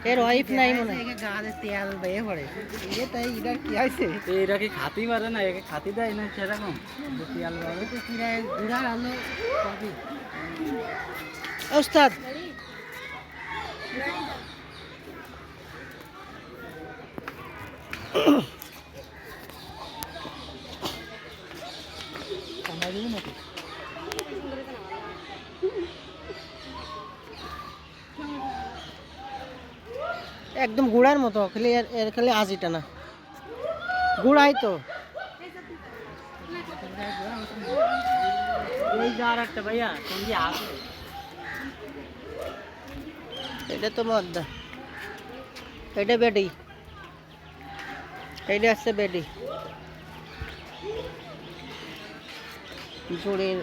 এর ওয়াইফ নাই মনে হয় গালে তেল বেয়ে পড়ে ये তাই এটা কি আছে এরা কি খাতি মারে না একে খাতি দেয় না সেরকম তেল বাড়ে তো কিরা গুড়া আলো কবি ওস্তাদ একদম গুড়ার মতো খালি এর খালি আজিটা না গুড়াই তো এই যে আর একটা ভাইয়া সঙ্গে আছে এটা তো মদ্দা এটা বেডি এটা আছে বেডি জোরের